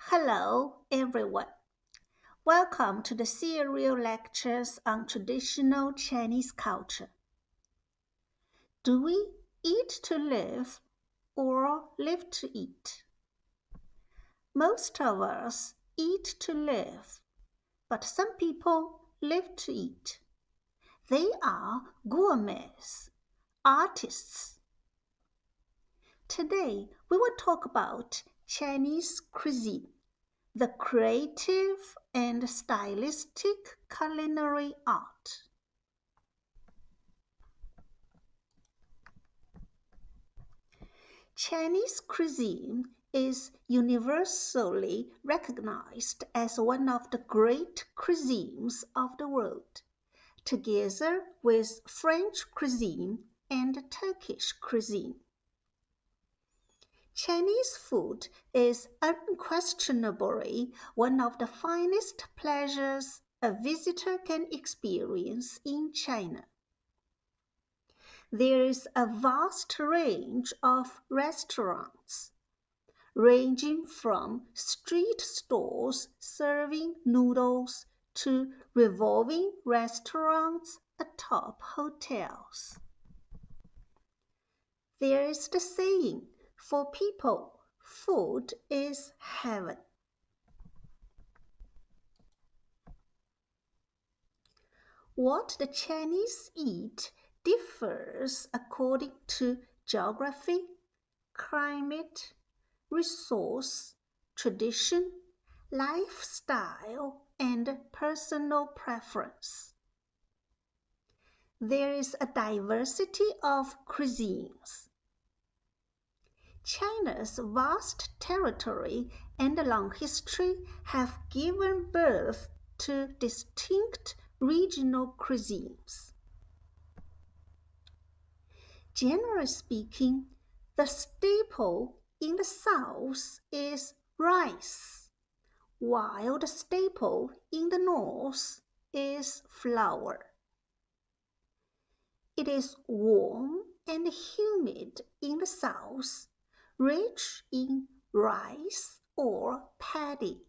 Hello, everyone. Welcome to the serial lectures on traditional Chinese culture. Do we eat to live or live to eat? Most of us eat to live, but some people live to eat. They are gourmets, artists. Today, we will talk about Chinese cuisine, the creative and stylistic culinary art. Chinese cuisine is universally recognized as one of the great cuisines of the world, together with French cuisine and Turkish cuisine. Chinese food is unquestionably one of the finest pleasures a visitor can experience in China. There is a vast range of restaurants, ranging from street stalls serving noodles to revolving restaurants atop hotels. There is the saying, for people, food is heaven. What the Chinese eat differs according to geography, climate, resource, tradition, lifestyle, and personal preference. There is a diversity of cuisines. China's vast territory and long history have given birth to distinct regional cuisines. Generally speaking, the staple in the South is rice, while the staple in the North is flour. It is warm and humid in the South, rich in rice or paddy.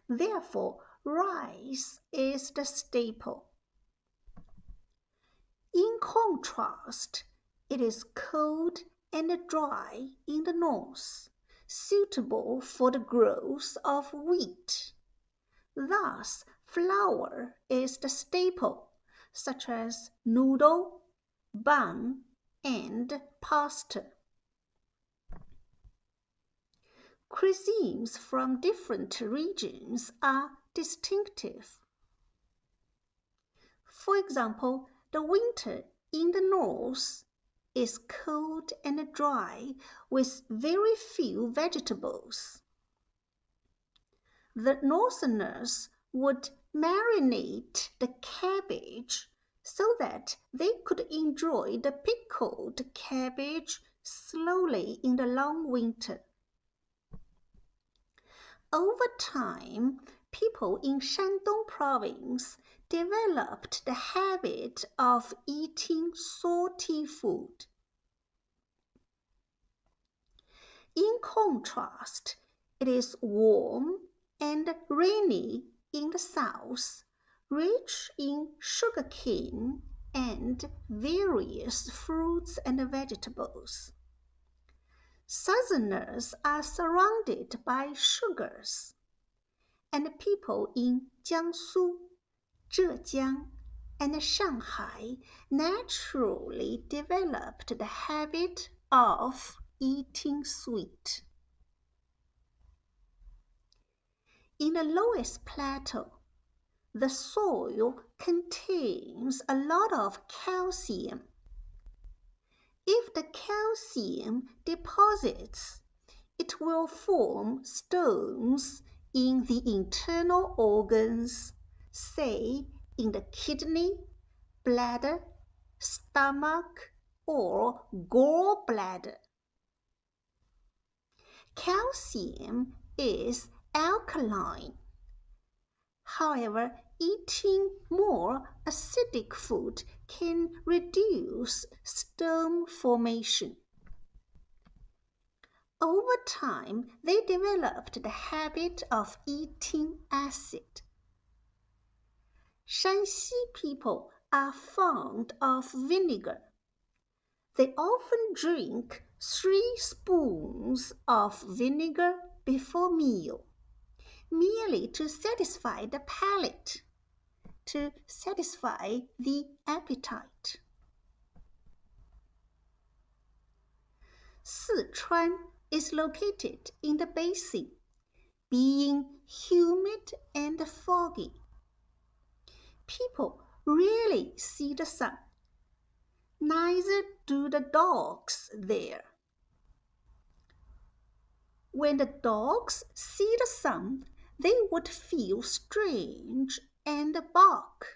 Therefore, rice is the staple. In contrast, it is cold and dry in the north, suitable for the growth of wheat. Thus, flour is the staple, such as noodle, bun, and pasta. Cuisines from different regions are distinctive. For example, the winter in the north is cold and dry with very few vegetables. The northerners would marinate the cabbage so that they could enjoy the pickled cabbage slowly in the long winter. Over time, people in Shandong province developed the habit of eating salty food. In contrast, it is warm and rainy in the south, rich in sugarcane and various fruits and vegetables. Southerners are surrounded by sugars, and people in Jiangsu, Zhejiang, and Shanghai naturally developed the habit of eating sweet. In the lowest plateau, the soil contains a lot of calcium. If the calcium deposits, it will form stones in the internal organs, say in the kidney, bladder, stomach, or gallbladder. Calcium is alkaline. However, eating more acidic food can reduce stone formation. Over time, they developed the habit of eating acid. Shanxi people are fond of vinegar. They often drink 3 spoons of vinegar before meal, merely to satisfy the palate, to satisfy the appetite. Sichuan is located in the basin, being humid and foggy. People rarely see the sun. Neither do the dogs there. When the dogs see the sun, they would feel strange and bark.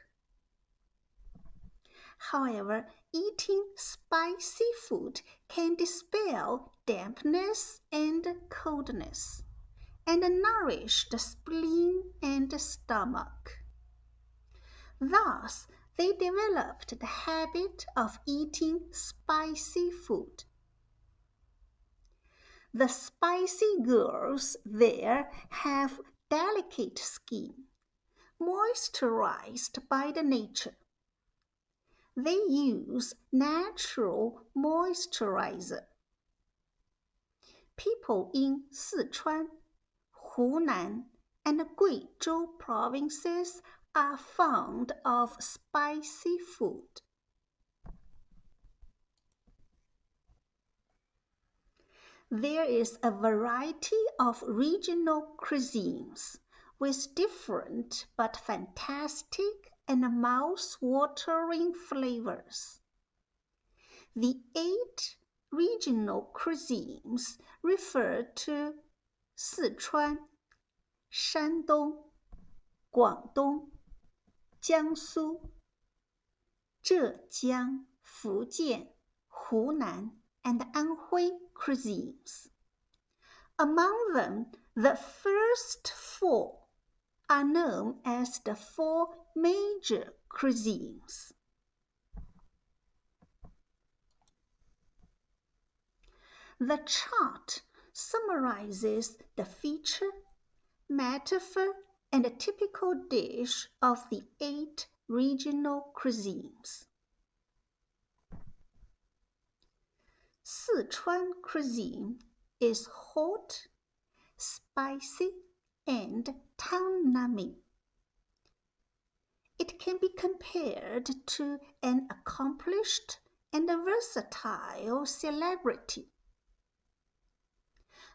However, eating spicy food can dispel dampness and coldness, and nourish the spleen and stomach. Thus, they developed the habit of eating spicy food. The spicy girls there have delicate skin, moisturized by the nature. They use natural moisturizer. People in Sichuan, Hunan, and Guizhou provinces are fond of spicy food. There is a variety of regional cuisines with different but fantastic and mouth-watering flavors. The 8 regional cuisines refer to Sichuan, Shandong, Guangdong, Jiangsu, Zhejiang, Fujian, Hunan, and Anhui cuisines. Among them, the first 4 are known as the 4 major cuisines. The chart summarizes the feature, metaphor, and a typical dish of the 8 regional cuisines. Sichuan cuisine is hot, spicy, and tongue-numbing. It can be compared to an accomplished and versatile celebrity.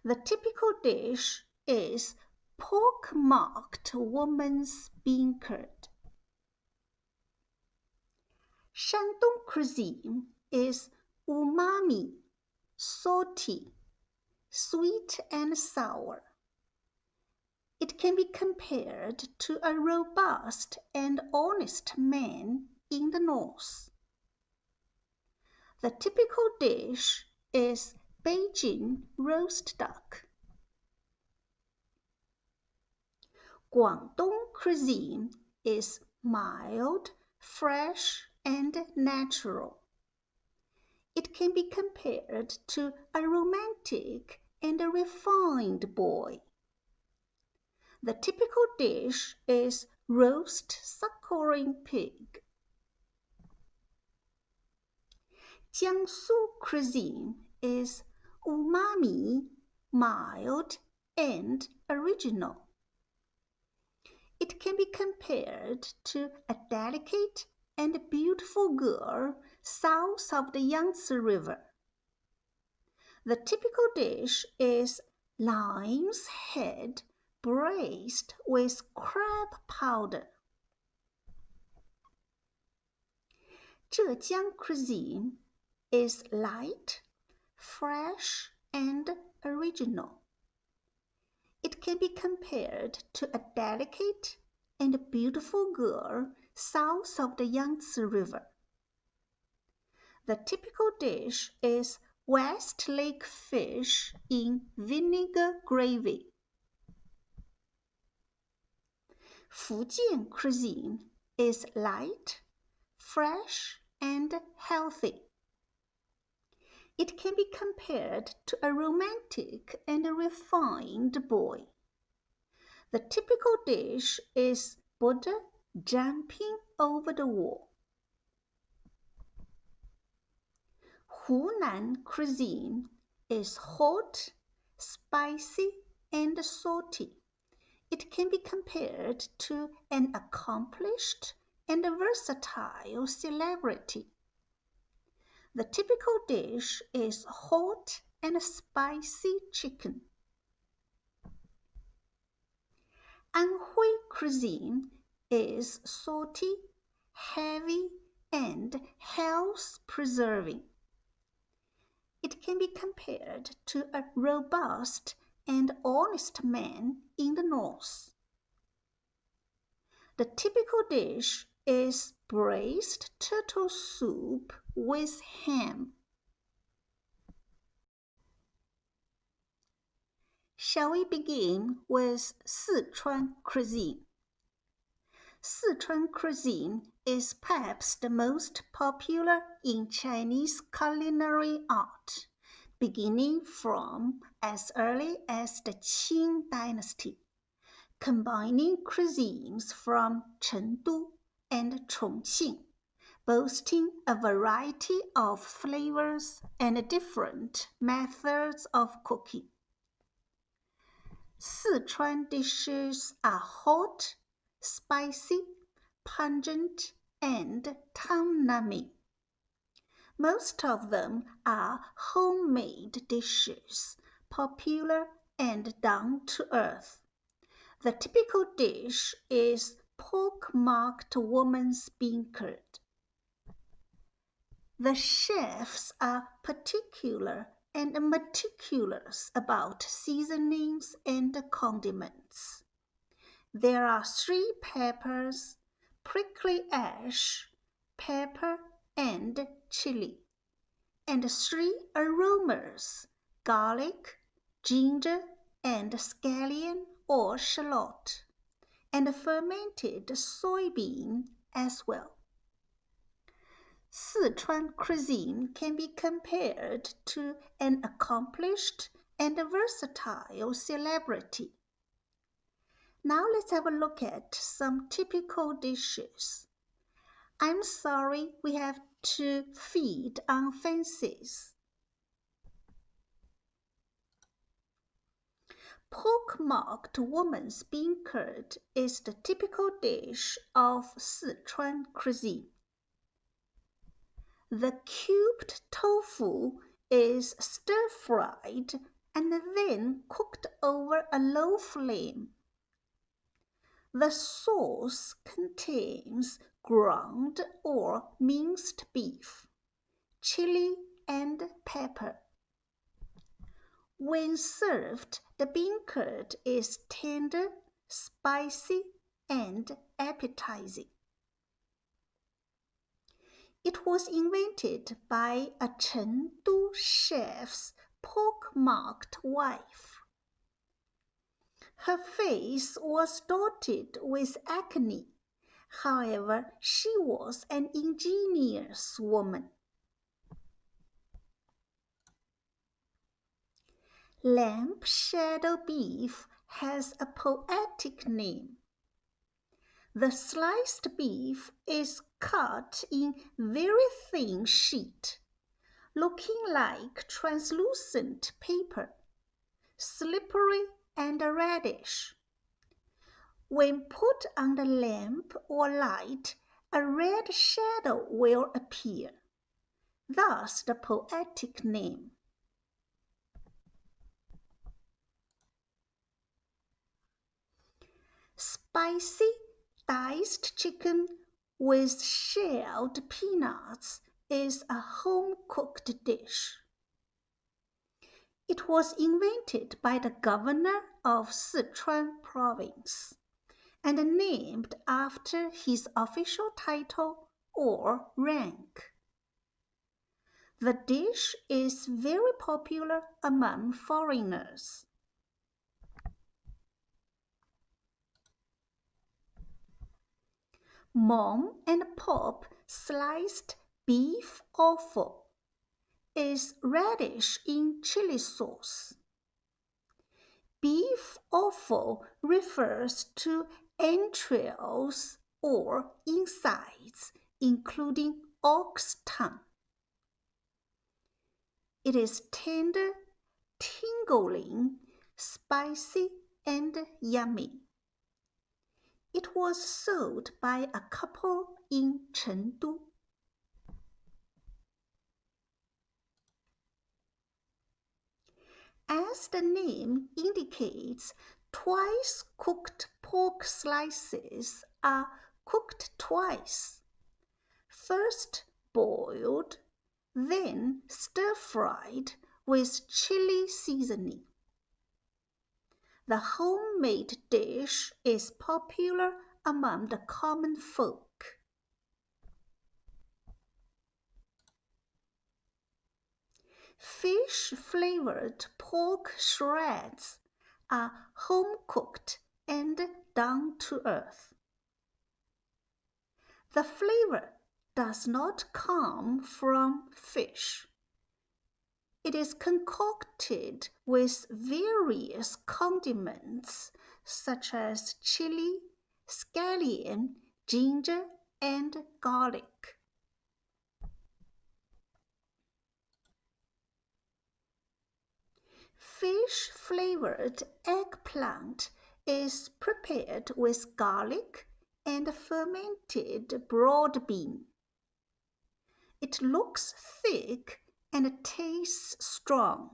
The typical dish is pork-marked woman's bean curd. Shandong cuisine is umami, salty, sweet and sour. It can be compared to a robust and honest man in the north. The typical dish is Beijing roast duck. Guangdong cuisine is mild, fresh, and natural. It can be compared to a romantic and a refined boy. The typical dish is roast suckling pig. Jiangsu cuisine is umami, mild, and original. It can be compared to a delicate and beautiful girl south of the Yangtze River. The typical dish is lion's head braised with crab powder. Zhejiang cuisine is light, fresh, and original. It can be compared to a delicate and beautiful girl south of the Yangtze River. The typical dish is West Lake fish in vinegar gravy. Fujian cuisine is light, fresh, and healthy. It can be compared to a romantic and refined boy. The typical dish is Buddha jumping over the wall. Hunan cuisine is hot, spicy, and salty. It can be compared to an accomplished and versatile celebrity. The typical dish is hot and spicy chicken. Anhui cuisine is salty, heavy, and health-preserving. It can be compared to a robust and honest man in the north. The typical dish is braised turtle soup with ham. Shall we begin with Sichuan cuisine? Sichuan cuisine is perhaps the most popular in Chinese culinary art, beginning from as early as the Qing dynasty, combining cuisines from Chengdu and Chongqing, boasting a variety of flavors and different methods of cooking. Sichuan dishes are hot, spicy, pungent, and tongue-numbing. Most of them are homemade dishes, popular and down-to-earth. The typical dish is pork-marked woman's bean curd. The chefs are particular and meticulous about seasonings and condiments. There are 3 peppers, prickly ash, pepper, and chili, and 3 aromas, garlic, ginger, and scallion or shallot, and fermented soybean as well. Sichuan cuisine can be compared to an accomplished and versatile celebrity. Now let's have a look at some typical dishes. I'm sorry we have to feed on fancies. Pork-marked woman's bean curd is the typical dish of Sichuan cuisine. The cubed tofu is stir-fried and then cooked over a low flame. The sauce contains ground or minced beef, chili, and pepper. When served, the bean curd is tender, spicy, and appetizing. It was invented by a Chengdu chef's pork-marked wife. Her face was dotted with acne. However, she was an ingenious woman. Lamb shadow beef has a poetic name. The sliced beef is cut in very thin sheet, looking like translucent paper, slippery and reddish. When put on the lamp or light, a red shadow will appear, thus the poetic name. Spicy diced chicken with shelled peanuts is a home-cooked dish. It was invented by the governor of Sichuan province and named after his official title or rank. The dish is very popular among foreigners. Mom and Pop sliced beef offal. is radish in chili sauce. Beef offal refers to entrails or insides, including ox tongue. It is tender, tingling, spicy, and yummy. It was sold by a couple in Chengdu. As the name indicates, twice cooked pork slices are cooked twice. First boiled, then stir-fried with chili seasoning. The homemade dish is popular among the common folk. Fish-flavored pork shreds are home-cooked and down-to-earth. The flavor does not come from fish. It is concocted with various condiments such as chili, scallion, ginger, and garlic. Fish-flavored eggplant is prepared with garlic and fermented broad bean. It looks thick and tastes strong.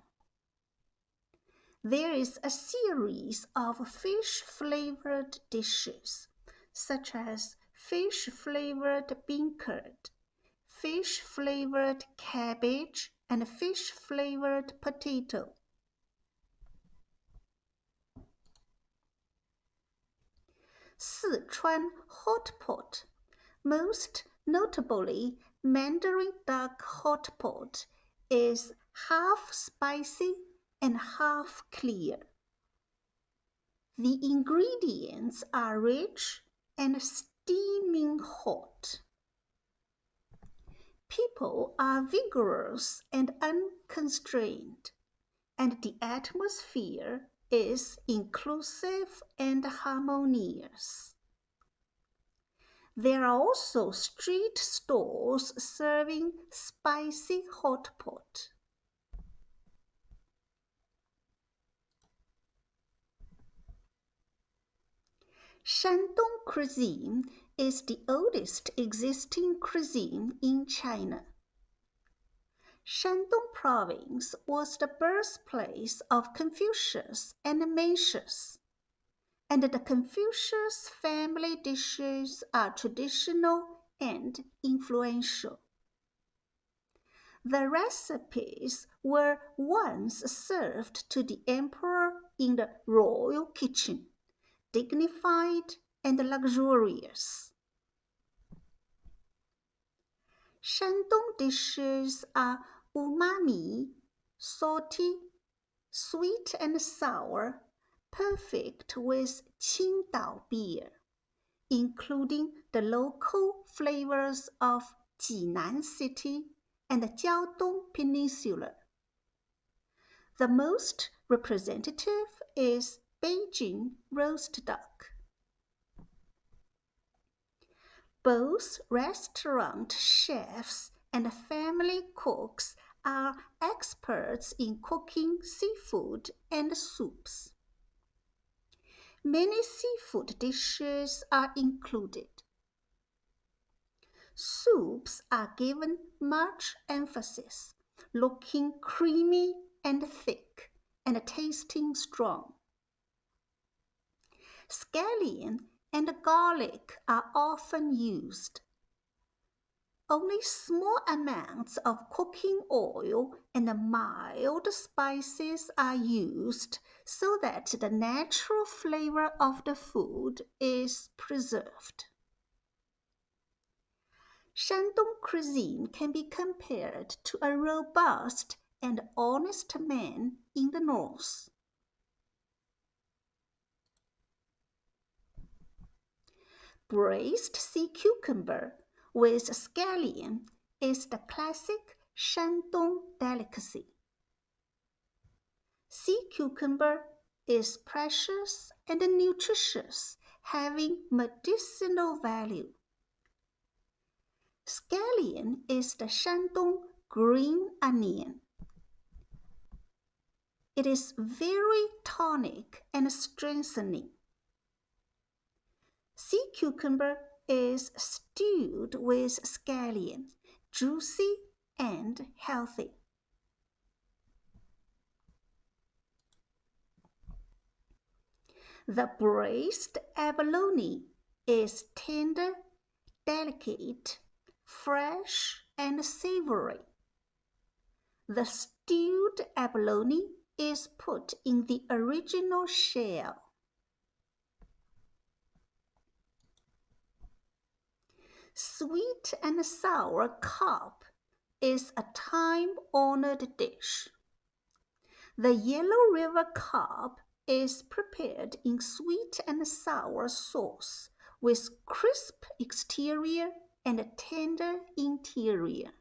There is a series of fish-flavored dishes, such as fish-flavored bean curd, fish-flavored cabbage, and fish-flavored potato. Citroen Hot Pot, most notably Mandarin Dark Hot Pot, is half spicy and half clear. The ingredients are rich and steaming hot. People are vigorous and unconstrained, and the atmosphere is inclusive and harmonious. There are also street stalls serving spicy hot pot. Shandong cuisine is the oldest existing cuisine in China. Shandong province was the birthplace of Confucius and Mencius, and the Confucius family dishes are traditional and influential. The recipes were once served to the emperor in the royal kitchen, dignified and luxurious. Shandong dishes are umami, salty, sweet and sour, perfect with Qingdao beer, including the local flavors of Jinan City and the Jiaodong Peninsula. The most representative is Beijing roast duck. Both restaurant chefs and family cooks are experts in cooking seafood and soups. Many seafood dishes are included. Soups are given much emphasis, looking creamy and thick and tasting strong. Scallion and garlic are often used. Only small amounts of cooking oil and mild spices are used so that the natural flavor of the food is preserved. Shandong cuisine can be compared to a robust and honest man in the north. Braised sea cucumber with scallion is the classic Shandong delicacy. Sea cucumber is precious and nutritious, having medicinal value. Scallion is the Shandong green onion. It is very tonic and strengthening. Sea cucumber is stewed with scallion, juicy and healthy. The braised abalone is tender, delicate, fresh, and savory. The stewed abalone is put in the original shell. Sweet and sour carp is a time-honored dish. The Yellow River carp is prepared in sweet and sour sauce with crisp exterior and tender interior.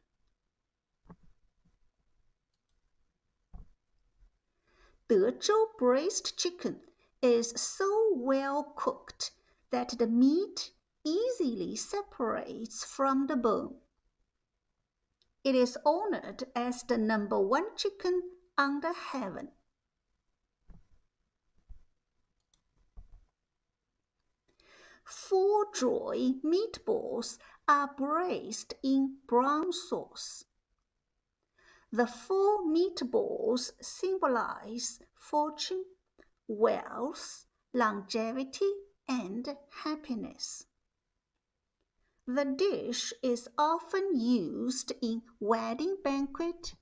Dezhou braised chicken is so well cooked that the meat easily separates from the bone. It is honored as the #1 chicken under heaven. Four joy meatballs are braised in brown sauce. The four meatballs symbolize fortune, wealth, longevity, and happiness. The dish is often used in wedding banquet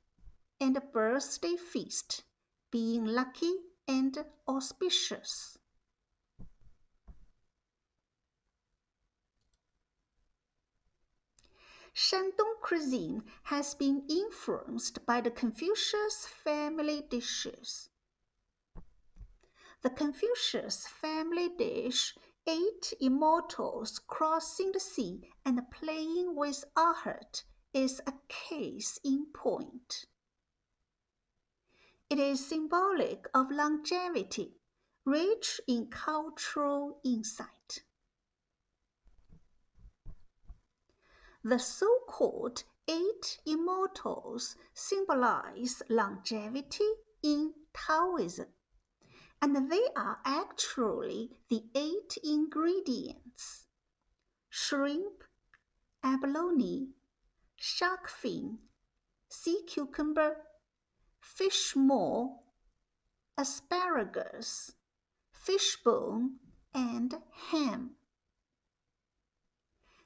and birthday feast, being lucky and auspicious. Shandong cuisine has been influenced by the Confucius family dishes. The Confucius family dish, 8 immortals crossing the sea and playing with art, is a case in point. It is symbolic of longevity, rich in cultural insight. The so-called 8 immortals symbolize longevity in Taoism, and they are actually the 8 ingredients: shrimp, abalone, shark fin, sea cucumber, fish maw, asparagus, fishbone, and ham.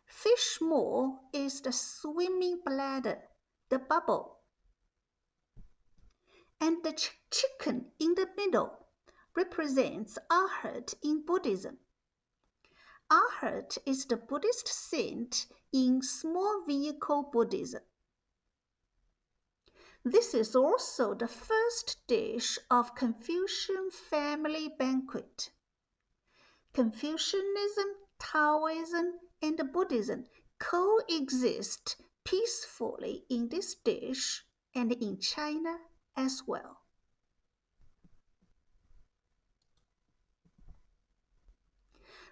Fish maw is the swimming bladder, the bubble, and the chicken in the middle represents Arhat in Buddhism. Arhat is the Buddhist saint in small vehicle Buddhism. This is also the first dish of Confucian family banquet. Confucianism, Taoism, and Buddhism coexist peacefully in this dish and in China as well.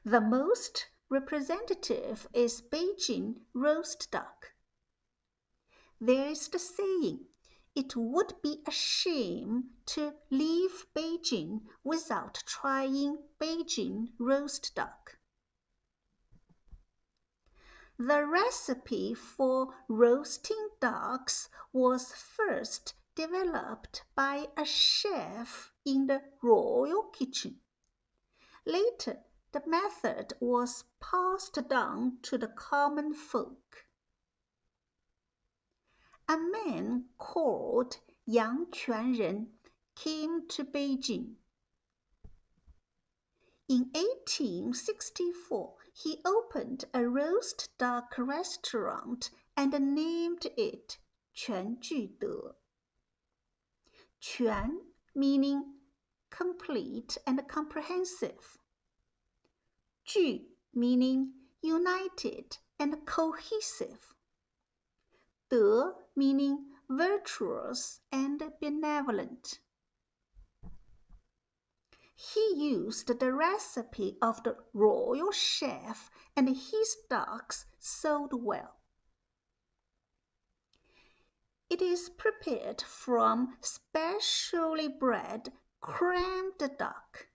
The most representative is Beijing roast duck. There is the saying, "It would be a shame to leave Beijing without trying Beijing roast duck." The recipe for roasting ducks was first developed by a chef in the royal kitchen. Later, the method was passed down to the common folk. A man called Yang Qian came to Beijing. In 1864, he opened a roast duck restaurant and named it 全聚德. 全 meaning complete and comprehensive. 聚 meaning united and cohesive. 德 meaning virtuous, and benevolent. He used the recipe of the royal chef, and his ducks sold well. It is prepared from specially bred crammed duck.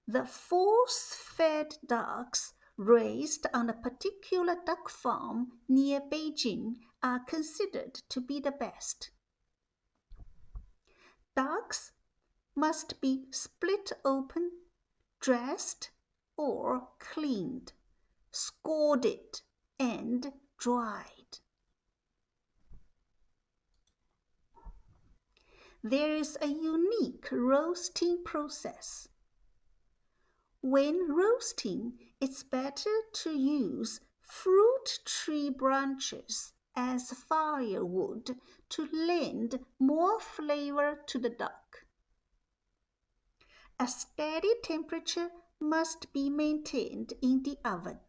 The force-fed ducks raised on a particular duck farm near Beijing are considered to be the best. Ducks must be split open, dressed or cleaned, scalded, and dried. There is a unique roasting process. When roasting, it's better to use fruit tree branches as firewood to lend more flavor to the duck. A steady temperature must be maintained in the oven.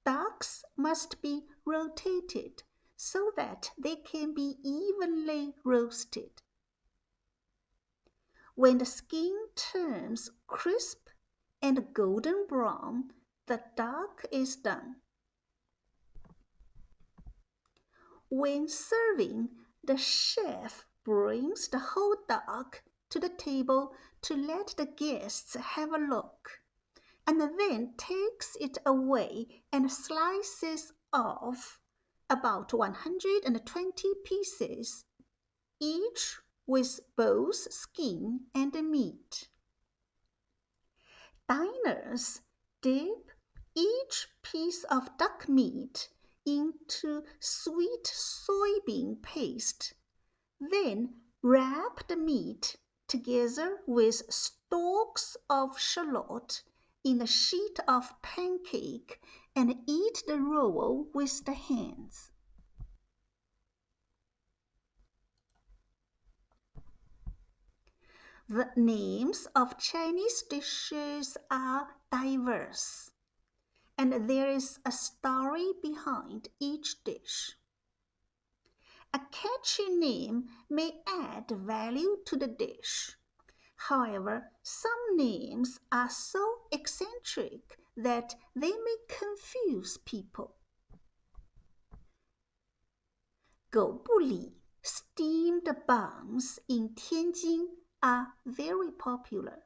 Ducks must be rotated so that they can be evenly roasted. When the skin turns crisp and golden brown, the duck is done. When serving, the chef brings the whole duck to the table to let the guests have a look, and then takes it away and slices off about 120 pieces, each with both skin and meat. Diners dip each piece of duck meat into sweet soybean paste, then wrap the meat together with stalks of shallot in a sheet of pancake and eat the roll with the hands. The names of Chinese dishes are diverse, and there is a story behind each dish. A catchy name may add value to the dish. However, some names are so eccentric that they may confuse people. Dobri, steamed buns in Tianjin, are very popular.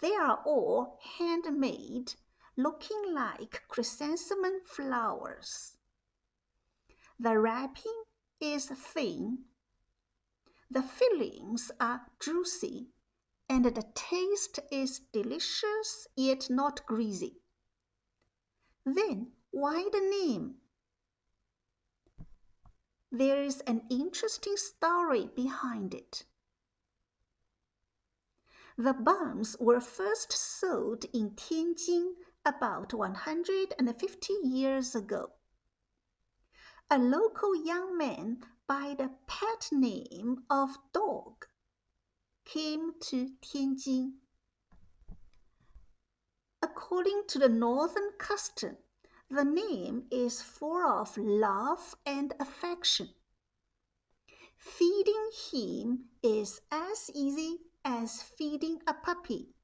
They are all handmade, looking like chrysanthemum flowers. The wrapping is thin, the fillings are juicy, and the taste is delicious yet not greasy. Then why the name? There is an interesting story behind it. The buns were first sold in Tianjin about 150 years ago. A local young man by the pet name of Dog came to Tianjin. According to the northern custom, the name is full of love and affection. Feeding him is as easy as feeding a puppy.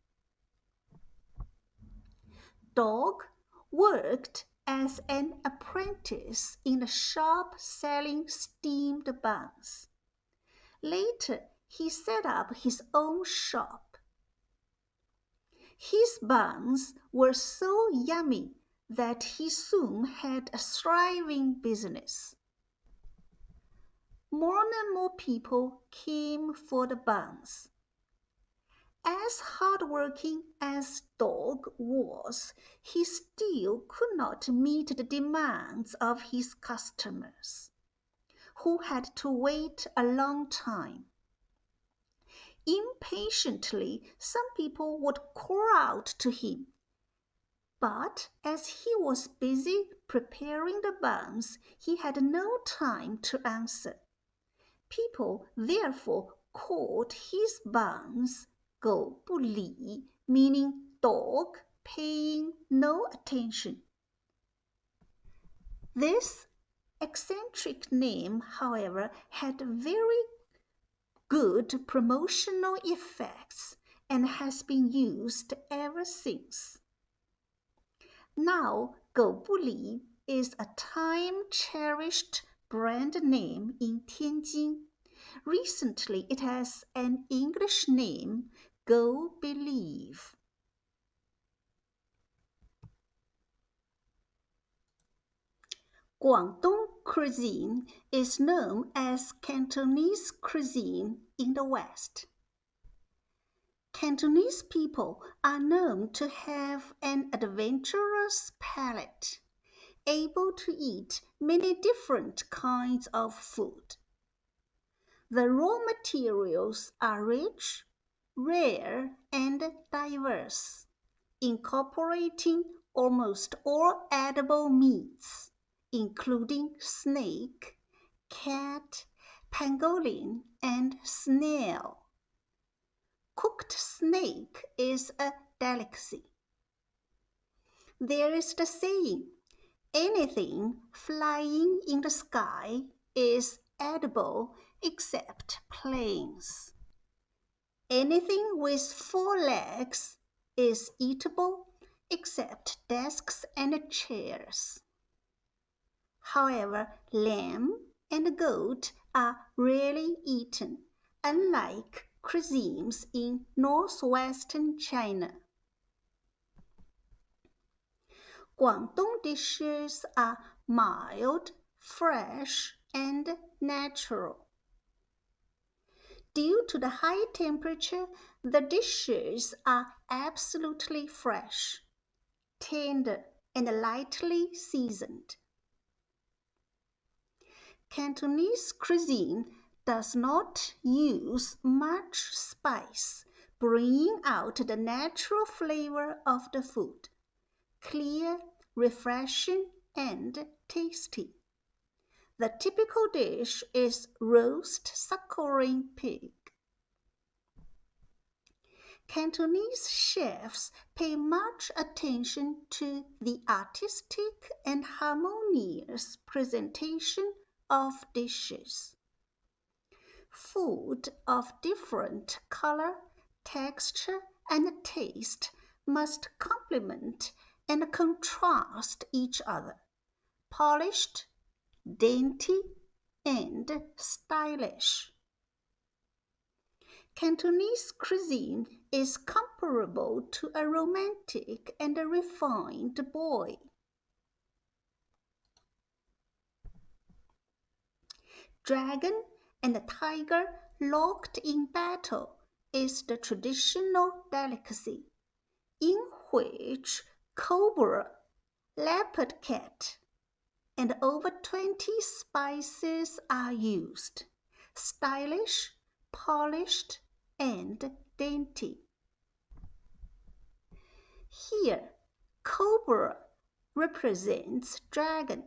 Dog worked as an apprentice in a shop selling steamed buns. Later, he set up his own shop. His buns were so yummy that he soon had a thriving business. More and more people came for the buns. As hardworking as Dog was, he still could not meet the demands of his customers, who had to wait a long time. Impatiently, some people would call out to him, but as he was busy preparing the buns, he had no time to answer. People therefore called his buns 狗不理, meaning dog paying no attention. This eccentric name, however, had very good promotional effects and has been used ever since. Now, dobri is a time-cherished brand name in Tianjin. Recently, it has an English name, Go Believe. Guangdong Cuisine is known as Cantonese cuisine in the West. Cantonese people are known to have an adventurous palate, able to eat many different kinds of food. The raw materials are rich, rare, and diverse, incorporating almost all edible meats, including snake, cat, pangolin, and snail. Cooked snake is a delicacy. There is the saying, anything flying in the sky is edible except planes. Anything with 4 legs is eatable except desks and chairs. However, lamb and goat are rarely eaten, unlike cuisines in northwestern China. Guangdong dishes are mild, fresh, and natural. Due to the high temperature, the dishes are absolutely fresh, tender, and lightly seasoned. Cantonese cuisine does not use much spice, bringing out the natural flavor of the food. Clear, refreshing, and tasty. The typical dish is roast suckling pig. Cantonese chefs pay much attention to the artistic and harmonious presentation of dishes. Food of different color, texture, and taste must complement and contrast each other, polished, dainty, and stylish. Cantonese cuisine is comparable to a romantic and a refined boy. Dragon and tiger locked in battle is the traditional delicacy, in which cobra, leopard cat, and over 20 spices are used, stylish, polished, and dainty. Here, cobra represents dragon,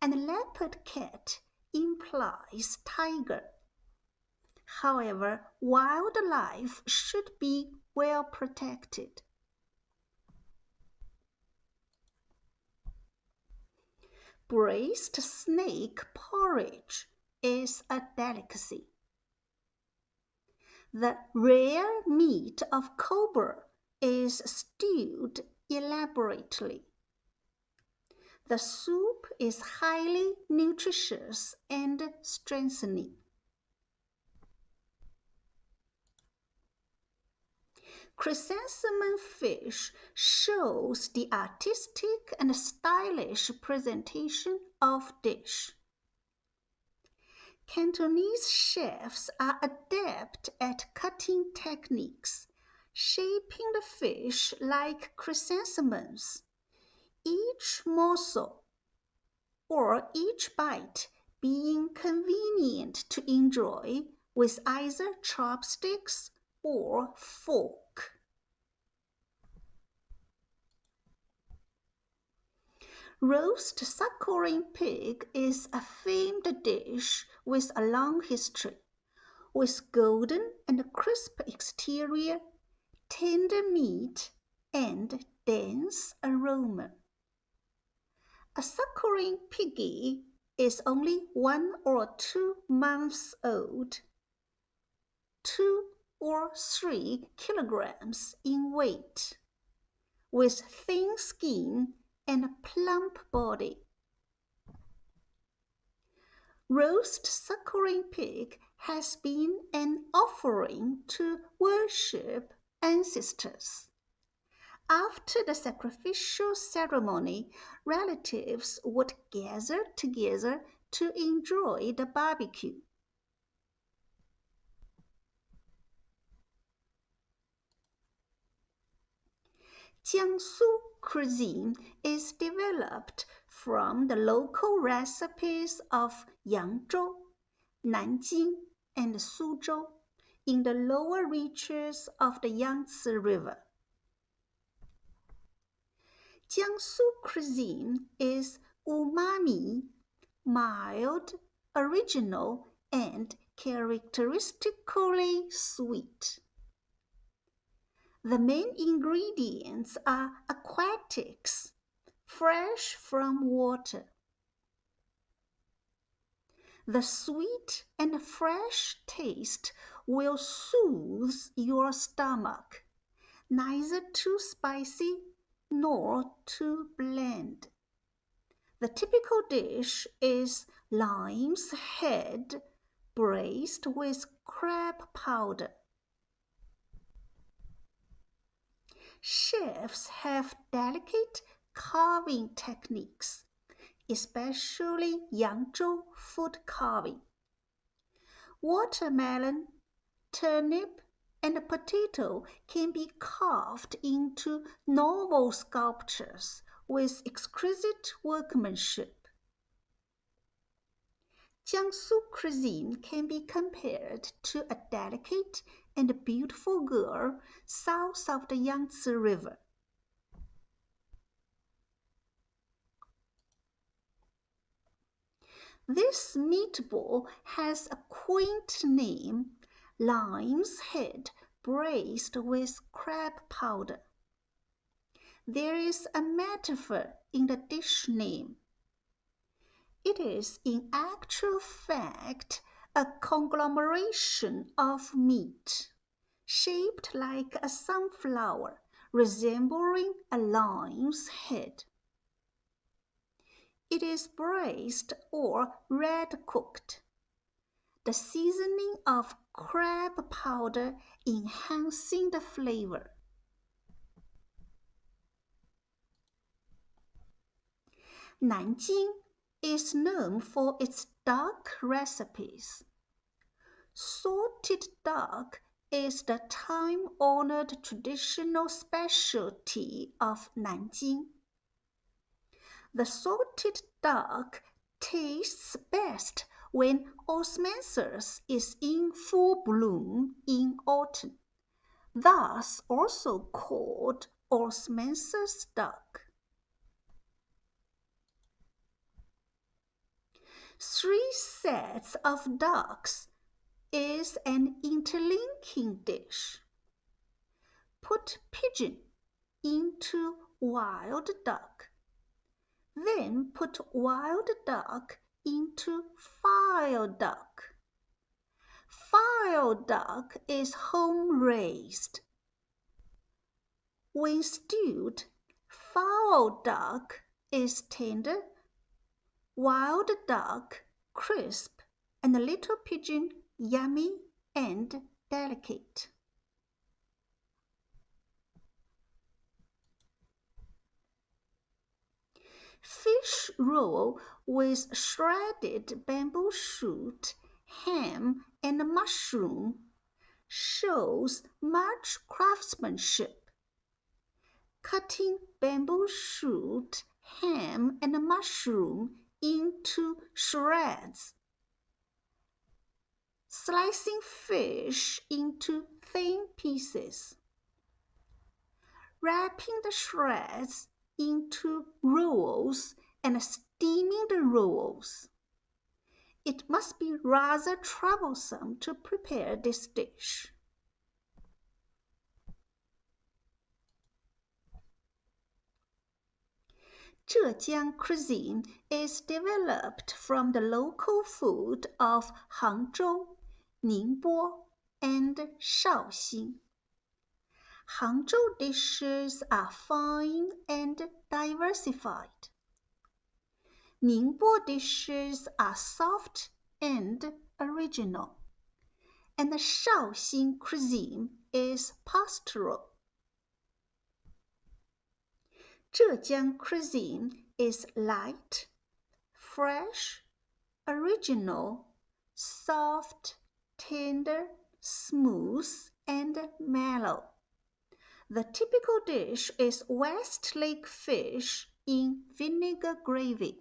and leopard cat implies tiger. However, wildlife should be well protected. Braised snake porridge is a delicacy. The rare meat of cobra is stewed elaborately. The soup is highly nutritious and strengthening. Chrysanthemum fish shows the artistic and stylish presentation of dish. Cantonese chefs are adept at cutting techniques, shaping the fish like chrysanthemums. Each morsel or each bite being convenient to enjoy with either chopsticks or fork. Roast suckling pig is a famed dish with a long history, with golden and crisp exterior, tender meat, and dense aroma. A suckling piggy is only 1 or 2 months old, 2 or 3 kilograms in weight, with thin skin and a plump body. Roast suckling pig has been an offering to worship ancestors. After the sacrificial ceremony, relatives would gather together to enjoy the barbecue. Jiangsu cuisine is developed from the local recipes of Yangzhou, Nanjing, and Suzhou in the lower reaches of the Yangtze River. Jiangsu cuisine is umami, mild, original, and characteristically sweet. The main ingredients are aquatics, fresh from water. The sweet and fresh taste will soothe your stomach, neither too spicy nor too bland. The typical dish is lime's head braised with crab powder. Chefs have delicate carving techniques, especially Yangzhou food carving. Watermelon, turnip, and potato can be carved into noble sculptures with exquisite workmanship. Jiangsu cuisine can be compared to a delicate and beautiful girl south of the Yangtze River. This meatball has a quaint name, lime's head braised with crab powder. There is a metaphor in the dish name. It is in actual fact a conglomeration of meat, shaped like a sunflower, resembling a lime's head. It is braised or red cooked, the seasoning of crab powder enhancing the flavor. Nanjing is known for its duck recipes. Salted duck is the time-honored traditional specialty of Nanjing. The salted duck tastes best when osmanthus is in full bloom in autumn, thus also called osmanthus duck. 3 sets of ducks is an interlinking dish. Put pigeon into wild duck. Then put wild duck into file duck. File duck is home-raised. When stewed, fowl duck is tender, wild duck crisp, and little pigeon yummy and delicate. Fish roll with shredded bamboo shoot, ham, and mushroom shows much craftsmanship. Cutting bamboo shoot, ham, and mushroom into shreds. Slicing fish into thin pieces. Wrapping the shreds into rolls and steaming the rolls. It must be rather troublesome to prepare this dish. Zhejiang cuisine is developed from the local food of Hangzhou, Ningbo, and Shaoxing. Hangzhou dishes are fine and diversified. Ningbo dishes are soft and original, and the Shaoxing cuisine is pastoral. Zhejiang cuisine is light, fresh, original, soft, tender, smooth, and mellow. The typical dish is Westlake fish in vinegar gravy.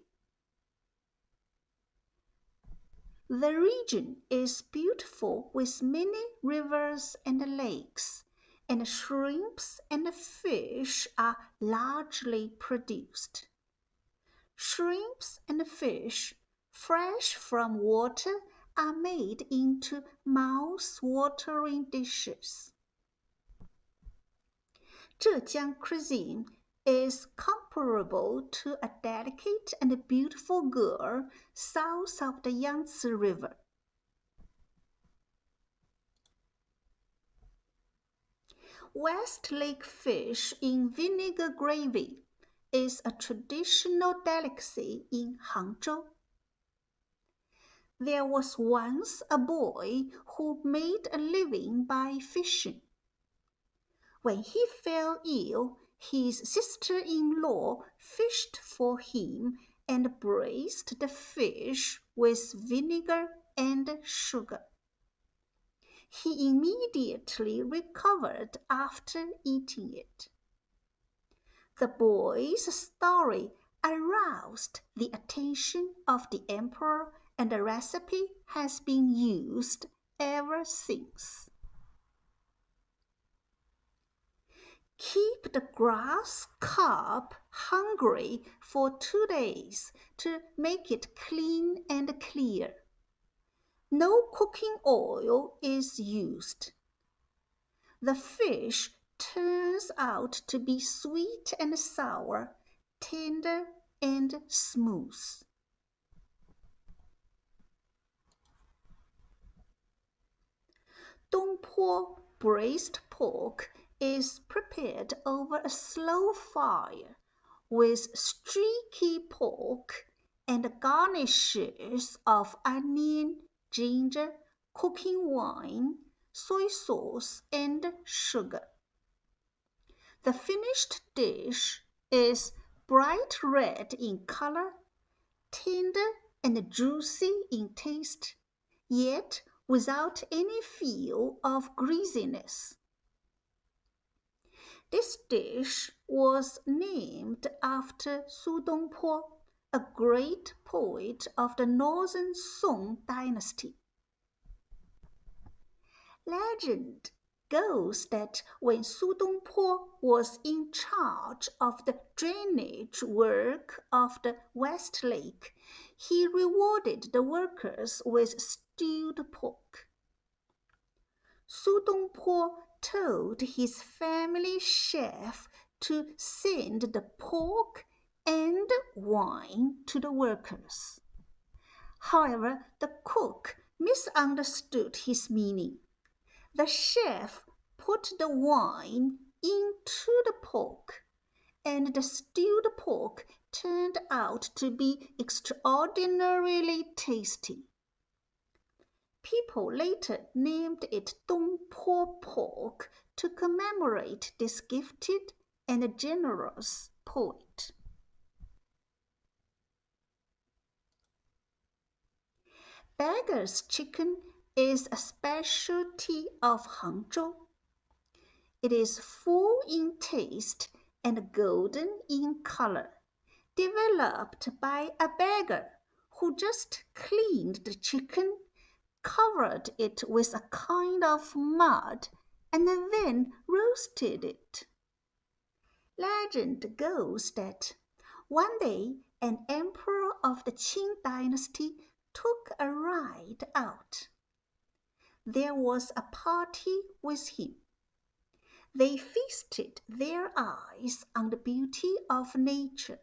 The region is beautiful with many rivers and lakes, and shrimps and fish are largely produced. Shrimps and fish, fresh from water, are made into mouth-watering dishes. Zhejiang cuisine is comparable to a delicate and beautiful girl south of the Yangtze River. Westlake fish in vinegar gravy is a traditional delicacy in Hangzhou. There was once a boy who made a living by fishing. When he fell ill, his sister-in-law fished for him and braised the fish with vinegar and sugar. He immediately recovered after eating it. The boy's story aroused the attention of the emperor, and the recipe has been used ever since. Keep the grass carp hungry for 2 days to make it clean and clear. No cooking oil is used. The fish turns out to be sweet and sour, tender and smooth. Dongpo braised pork is prepared over a slow fire with streaky pork and garnishes of onion, ginger, cooking wine, soy sauce, and sugar. The finished dish is bright red in color, tender and juicy in taste, yet without any feel of greasiness. This dish was named after Su Dongpo, a great poet of the Northern Song dynasty. Legend goes that when Su Dongpo was in charge of the drainage work of the West Lake, he rewarded the workers with stewed pork. Su Dongpo told his family chef to send the pork and wine to the workers. However, the cook misunderstood his meaning. The chef put the wine into the pork, and the stewed pork turned out to be extraordinarily tasty. People later named it Dongpo pork to commemorate this gifted and generous poet. Beggar's chicken is a specialty of Hangzhou. It is full in taste and golden in color, developed by a beggar who just cleaned the chicken, covered it with a kind of mud, and then roasted it. Legend goes that one day an emperor of the Qing dynasty took a ride out. There was a party with him. They feasted their eyes on the beauty of nature.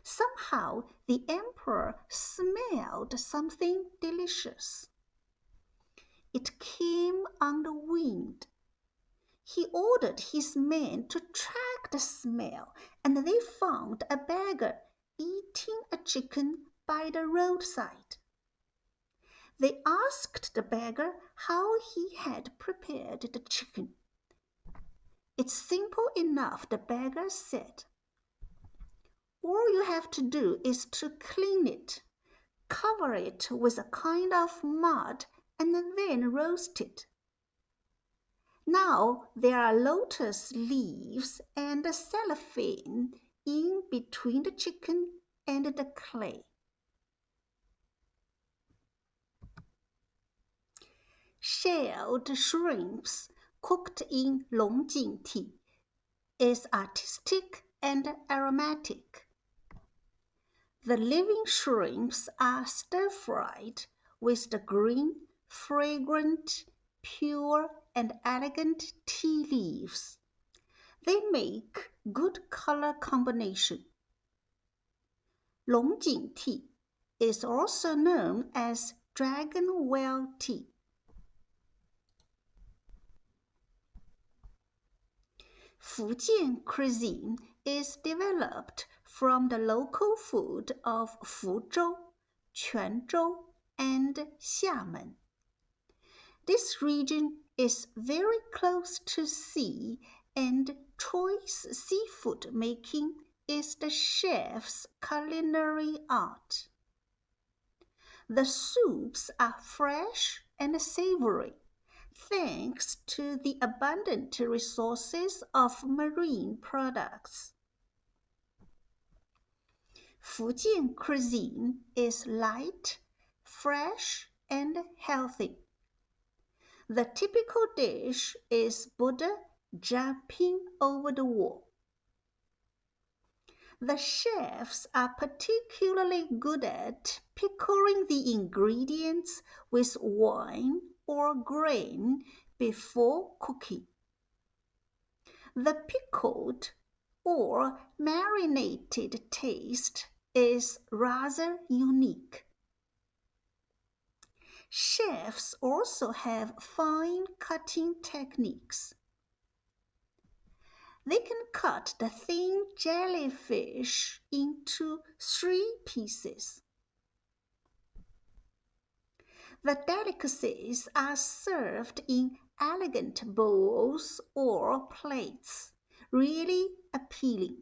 Somehow the emperor smelled something delicious. It came on the wind. He ordered his men to track the smell, and they found a beggar eating a chicken by the roadside. They asked the beggar how he had prepared the chicken. It's simple enough, the beggar said. All you have to do is to clean it, cover it with a kind of mud, and then roast it. Now there are lotus leaves and cellophane in between the chicken and the clay. Shelled shrimps cooked in longjing tea is artistic and aromatic. The living shrimps are stir-fried with the green, fragrant, pure and elegant tea leaves. They make good color combination. Longjing tea is also known as dragon well tea. Fujian cuisine is developed from the local food of Fuzhou, Quanzhou, and Xiamen. This region is very close to sea, and choice seafood making is the chef's culinary art. The soups are fresh and savory, thanks to the abundant resources of marine products. Fujian cuisine is light, fresh, and healthy. The typical dish is Buddha jumping over the wall. The chefs are particularly good at pickling the ingredients with wine or grain before cooking. The pickled or marinated taste is rather unique. Chefs also have fine cutting techniques. They can cut the thin jellyfish into 3 pieces. The delicacies are served in elegant bowls or plates, really appealing.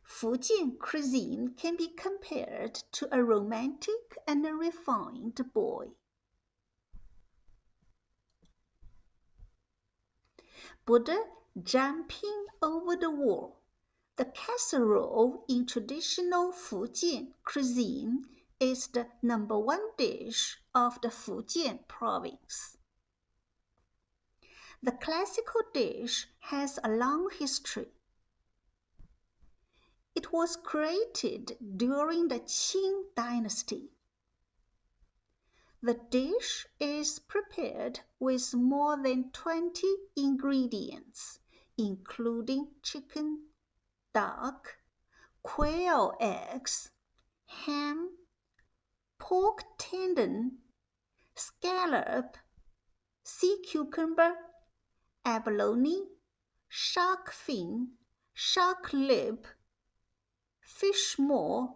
Fujian cuisine can be compared to a romantic and a refined boy. Buddha jumping over the wall. The casserole in traditional Fujian cuisine is the #1 dish of the Fujian province. The classical dish has a long history. It was created during the Qing dynasty. The dish is prepared with more than 20 ingredients, including chicken, duck, quail eggs, ham, pork tendon, scallop, sea cucumber, abalone, shark fin, shark lip, fish maw,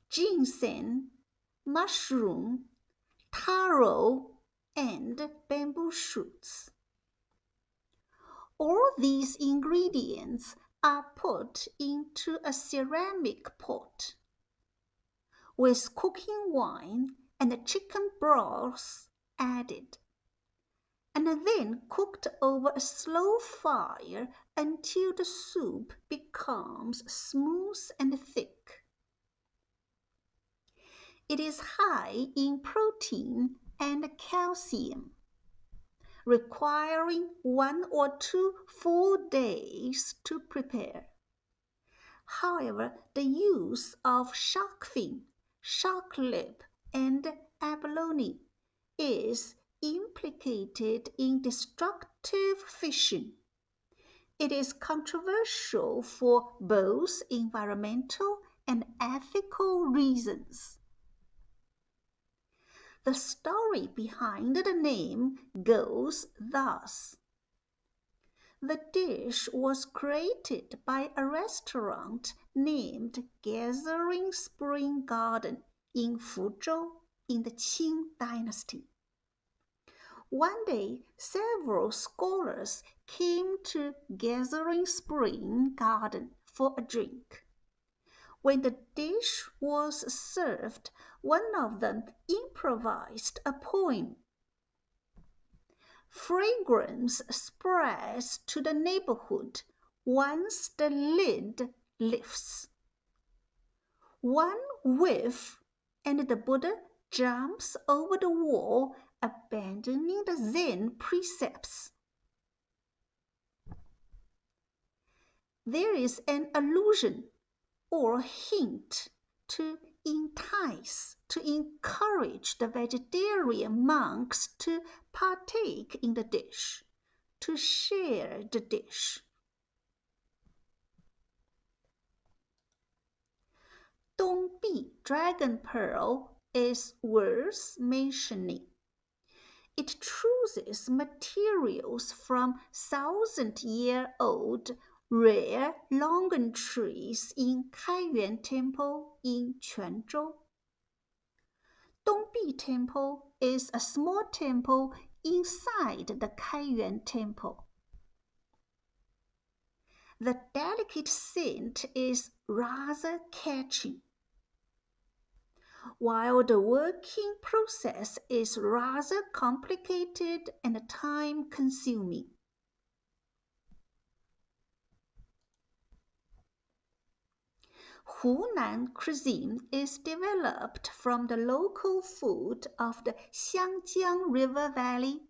ginseng, mushroom, taro, and bamboo shoots. All these ingredients are put into a ceramic pot with cooking wine and chicken broth added, and then cooked over a slow fire until the soup becomes smooth and thick. It is high in protein and calcium, requiring 1 or 2 full days to prepare. However, the use of shark fin, shark lip, and abalone is implicated in destructive fishing. It is controversial for both environmental and ethical reasons. The story behind the name goes thus. The dish was created by a restaurant named Gathering Spring Garden in Fuzhou in the Qing dynasty. One day, several scholars came to Gathering Spring Garden for a drink. When the dish was served, one of them improvised a poem. Fragrance spreads to the neighborhood once the lid lifts. One whiff and the Buddha jumps over the wall, abandoning the Zen precepts. There is an allusion or hint to entice, to encourage the vegetarian monks to partake in the dish, to share the dish. Dongbi dragon pearl is worth mentioning. It chooses materials from thousand-year-old rare longan trees in Kaiyuan Temple in Quanzhou. Dongbi Temple is a small temple inside the Kaiyuan Temple. The delicate scent is rather catching, while the working process is rather complicated and time-consuming. Hunan cuisine is developed from the local food of the Xiangjiang River Valley,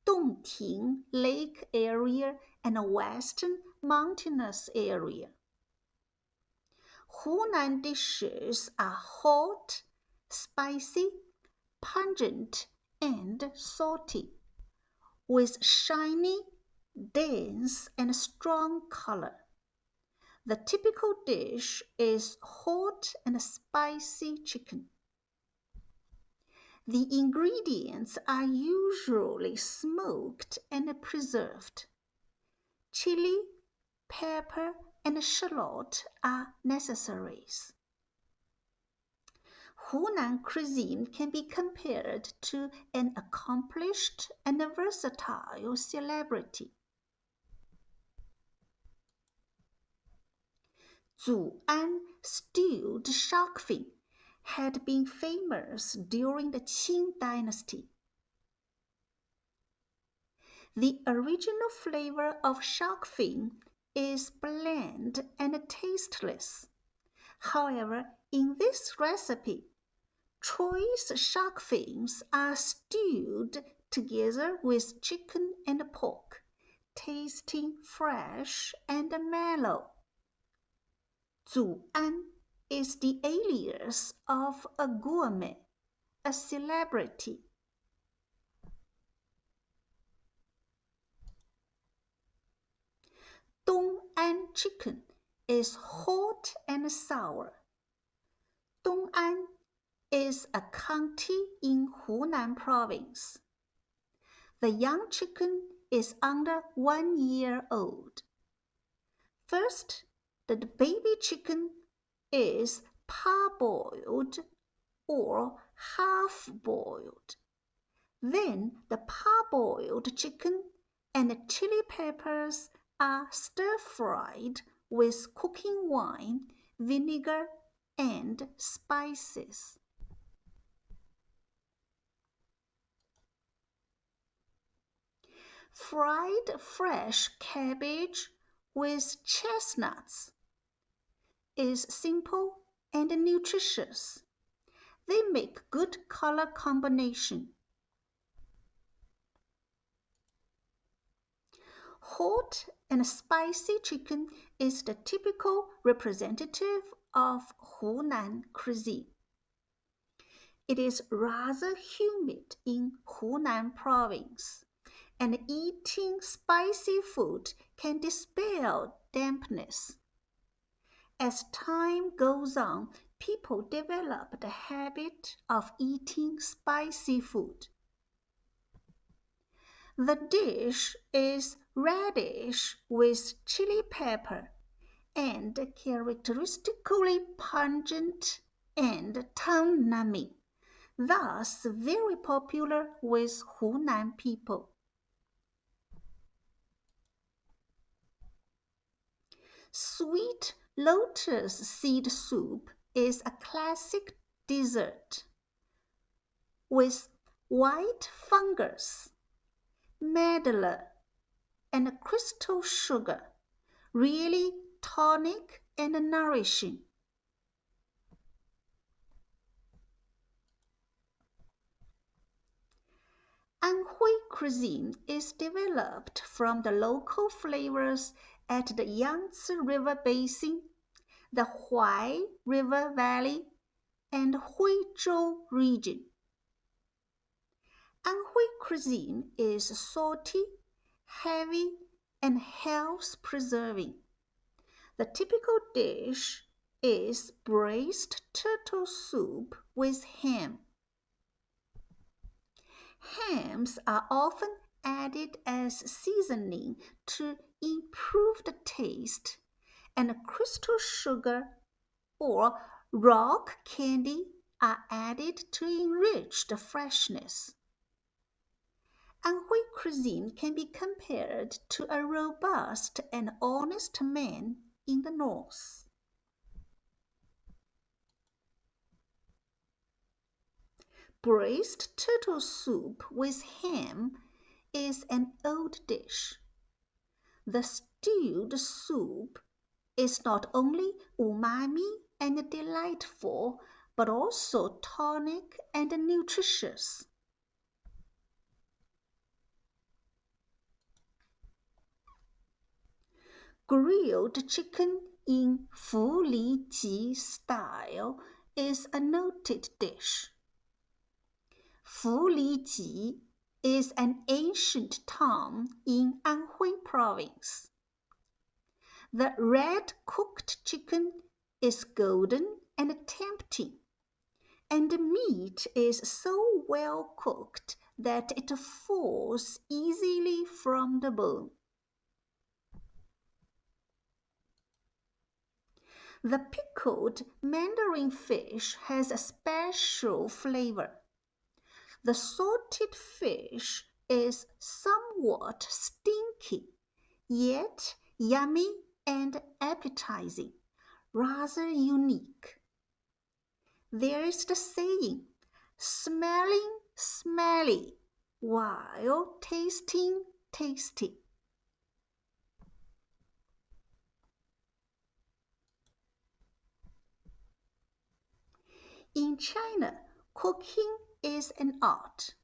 Dongting Lake area, and western mountainous area. Hunan dishes are hot, spicy, pungent, and salty, with shiny, dense, and strong color. The typical dish is hot and spicy chicken. The ingredients are usually smoked and preserved. Chili, pepper, and shallot are necessaries. Hunan cuisine can be compared to an accomplished and versatile celebrity. Zu'an stewed shark fin had been famous during the Qing dynasty. The original flavor of shark fin is bland and tasteless. However, in this recipe, choice shark fins are stewed together with chicken and pork, tasting fresh and mellow. Zu'an is the alias of a gourmet, a celebrity. Dong'an chicken is hot and sour. Dong'an is a county in Hunan province. The young chicken is under 1 year old. First, the baby chicken is parboiled or half-boiled. Then the parboiled chicken and chili peppers are stir-fried with cooking wine, vinegar, and spices. Fried fresh cabbage with chestnuts is simple and nutritious. They make good color combination. Hot and spicy chicken is the typical representative of Hunan cuisine. It is rather humid in Hunan province, and eating spicy food can dispel dampness. As time goes on, people develop the habit of eating spicy food. The dish is reddish with chili pepper and characteristically pungent and tongue-numbing, thus very popular with Hunan people. Sweet lotus seed soup is a classic dessert with white fungus, medlar, and crystal sugar, really tonic and nourishing. Anhui cuisine is developed from the local flavors at the Yangtze River Basin, the Huai River Valley, and Huizhou region. Anhui cuisine is salty, heavy, and health-preserving. The typical dish is braised turtle soup with ham. Hams are often added as seasoning to improve the taste, and crystal sugar or rock candy are added to enrich the freshness. Anhui cuisine can be compared to a robust and honest man in the north. Braised turtle soup with ham is an old dish. The stewed soup is not only umami and delightful, but also tonic and nutritious. Grilled chicken in Fuliji style is a noted dish. Fuliji is an ancient town in Anhui province. The red cooked chicken is golden and tempting, and the meat is so well cooked that it falls easily from the bone. The pickled mandarin fish has a special flavor. The salted fish is somewhat stinky, yet yummy and appetizing, rather unique. There is the saying, smelling smelly, while tasting tasty. In China, cooking is an art,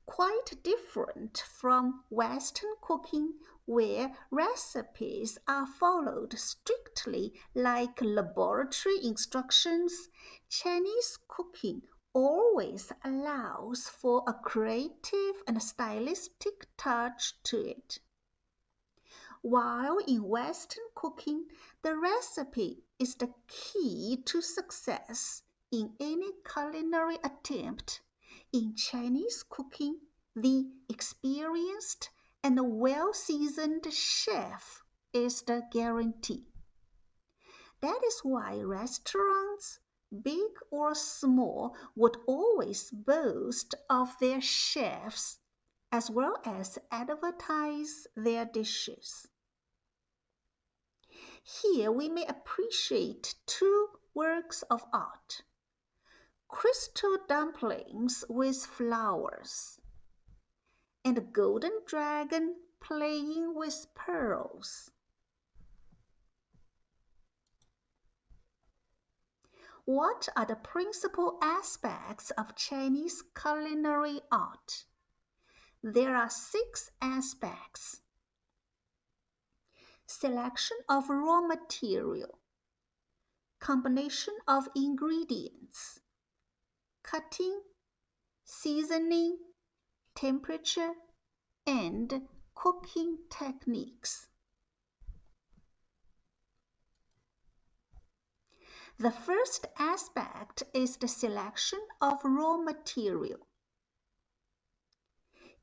quite different from Western cooking, where recipes are followed strictly like laboratory instructions. Chinese cooking always allows for a creative and stylistic touch to it. While in Western cooking, the recipe is the key to success in any culinary attempt, in Chinese cooking, the experienced and well-seasoned chef is the guarantee. That is why restaurants, big or small, would always boast of their chefs as well as advertise their dishes. Here we may appreciate two works of art: crystal dumplings with flowers, and a golden dragon playing with pearls. What are the principal aspects of Chinese culinary art? There are 6 aspects: selection of raw material, combination of ingredients, cutting, seasoning, temperature, and cooking techniques. The first aspect is the selection of raw material.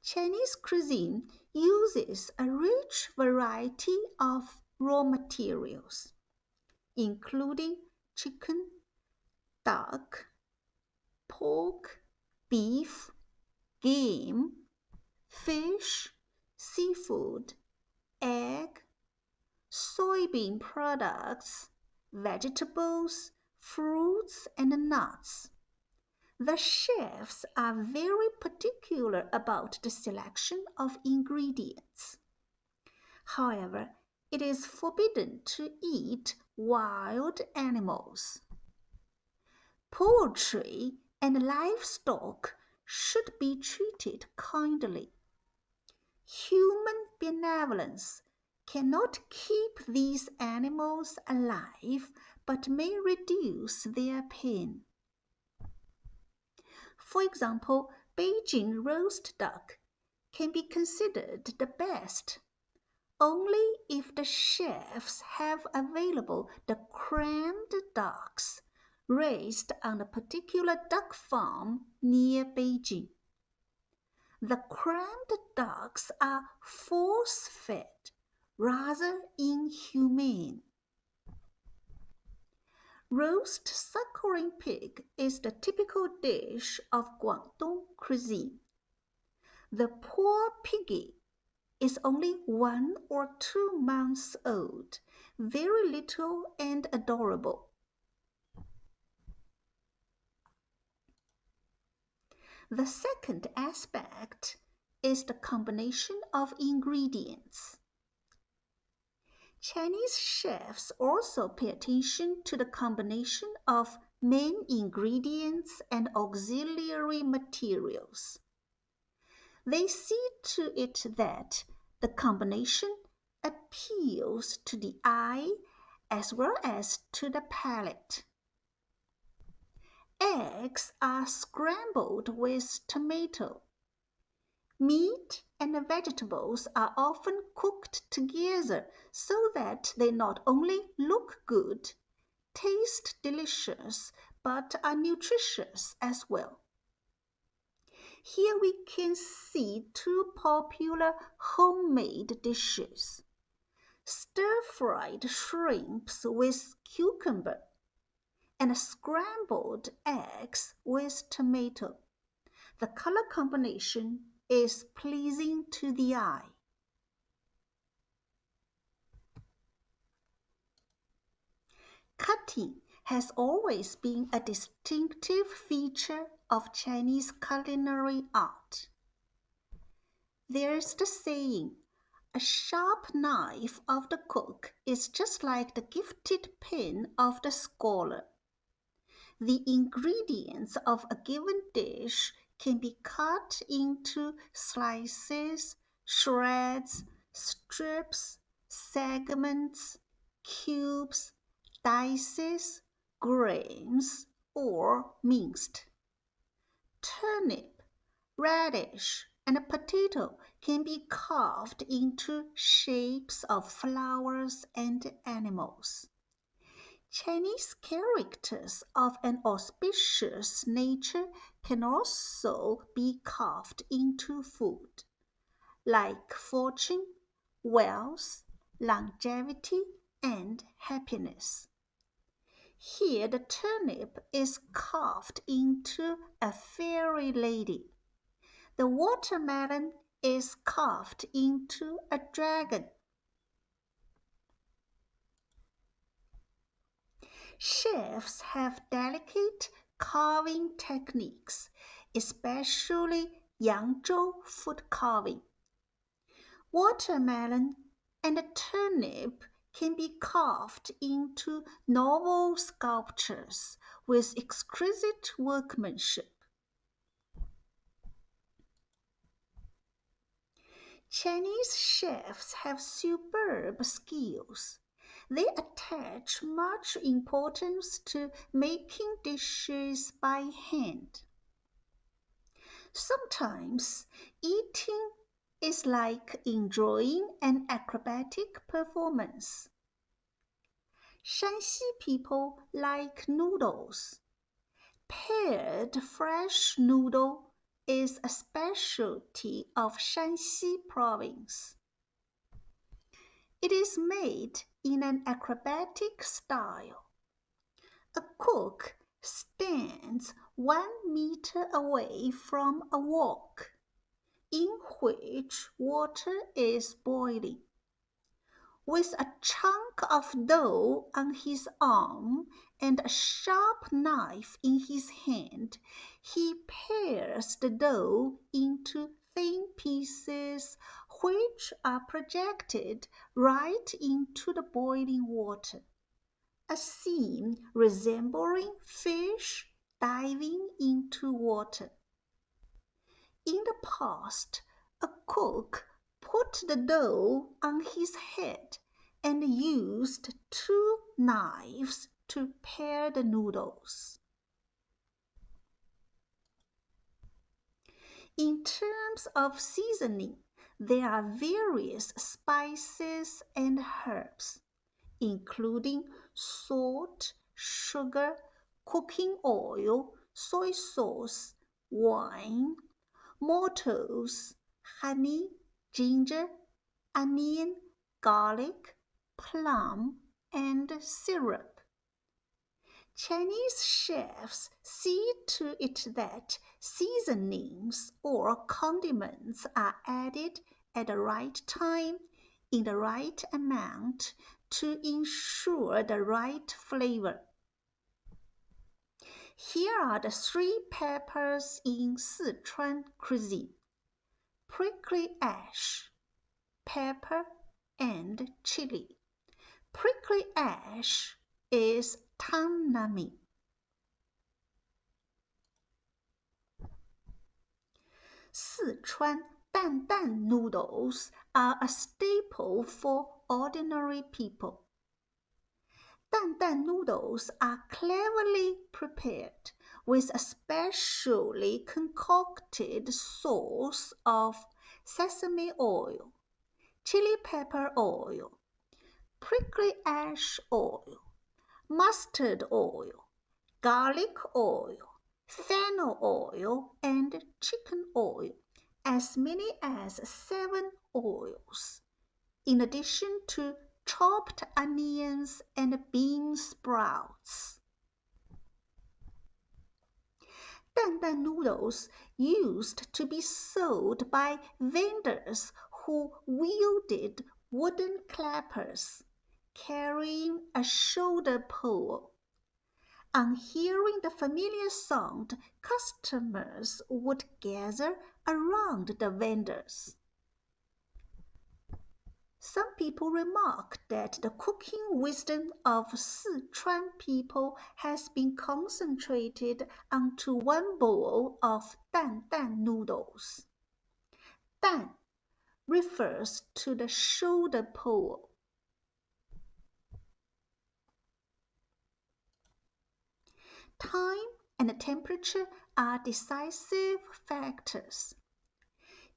Chinese cuisine uses a rich variety of raw materials, including chicken, duck, pork, beef, game, fish, seafood, egg, soybean products, vegetables, fruits, and nuts. The chefs are very particular about the selection of ingredients. However, it is forbidden to eat wild animals. Poultry and livestock should be treated kindly. Human benevolence cannot keep these animals alive but may reduce their pain. For example, Beijing roast duck can be considered the best only if the chefs have available the crammed ducks raised on a particular duck farm near Beijing. The crammed ducks are force-fed, rather inhumane. Roast suckling pig is the typical dish of Guangdong Cuisine. The poor piggy is only 1 or 2 months old, very little and adorable. The second aspect is the combination of ingredients. Chinese chefs also pay attention to the combination of main ingredients and auxiliary materials. They see to it that the combination appeals to the eye as well as to the palate. Eggs are scrambled with tomato. Meat and vegetables are often cooked together so that they not only look good, taste delicious, but are nutritious as well. Here we can see 2 popular homemade dishes: stir-fried shrimps with cucumber and scrambled eggs with tomato. The color combination is pleasing to the eye. Cutting has always been a distinctive feature of Chinese culinary art. There's the saying, a sharp knife of the cook is just like the gifted pen of the scholar. The ingredients of a given dish can be cut into slices, shreds, strips, segments, cubes, dices, grains, or minced. Turnip, radish, and potato can be carved into shapes of flowers and animals. Chinese characters of an auspicious nature can also be carved into food, like fortune, wealth, longevity, and happiness. Here the turnip is carved into a fairy lady. The watermelon is carved into a dragon. Chefs have delicate carving techniques, especially Yangzhou food carving. Watermelon and turnip can be carved into novel sculptures with exquisite workmanship. Chinese chefs have superb skills. They attach much importance to making dishes by hand. Sometimes eating is like enjoying an acrobatic performance. Shanxi people like noodles. Pared fresh noodle is a specialty of Shanxi province. It is made in an acrobatic style. A cook stands 1 meter away from a wok in which water is boiling. With a chunk of dough on his arm and a sharp knife in his hand, he pares the dough into thin pieces which are projected right into the boiling water, a scene resembling fish diving into water. In the past, a cook put the dough on his head and used 2 knives to pare the noodles. In terms of seasoning, there are various spices and herbs, including salt, sugar, cooking oil, soy sauce, wine, maltose, honey, ginger, onion, garlic, plum, and syrup. Chinese chefs see to it that seasonings or condiments are added at the right time, in the right amount, to ensure the right flavor. Here are the 3 peppers in Sichuan cuisine: prickly ash, pepper, and chili. Prickly ash is tanami. Sichuan dandan noodles are a staple for ordinary people. Dandan noodles are cleverly prepared with a specially concocted sauce of sesame oil, chili pepper oil, prickly ash oil, mustard oil, garlic oil, fennel oil, and chicken oil, as many as 7 oils, in addition to chopped onions and bean sprouts. Dandan noodles used to be sold by vendors who wielded wooden clappers, carrying a shoulder pole. On hearing the familiar sound, customers would gather around the vendors. Some people remark that the cooking wisdom of Sichuan people has been concentrated onto 1 bowl of dandan noodles. Dan refers to the shoulder pole. Time and temperature are decisive factors.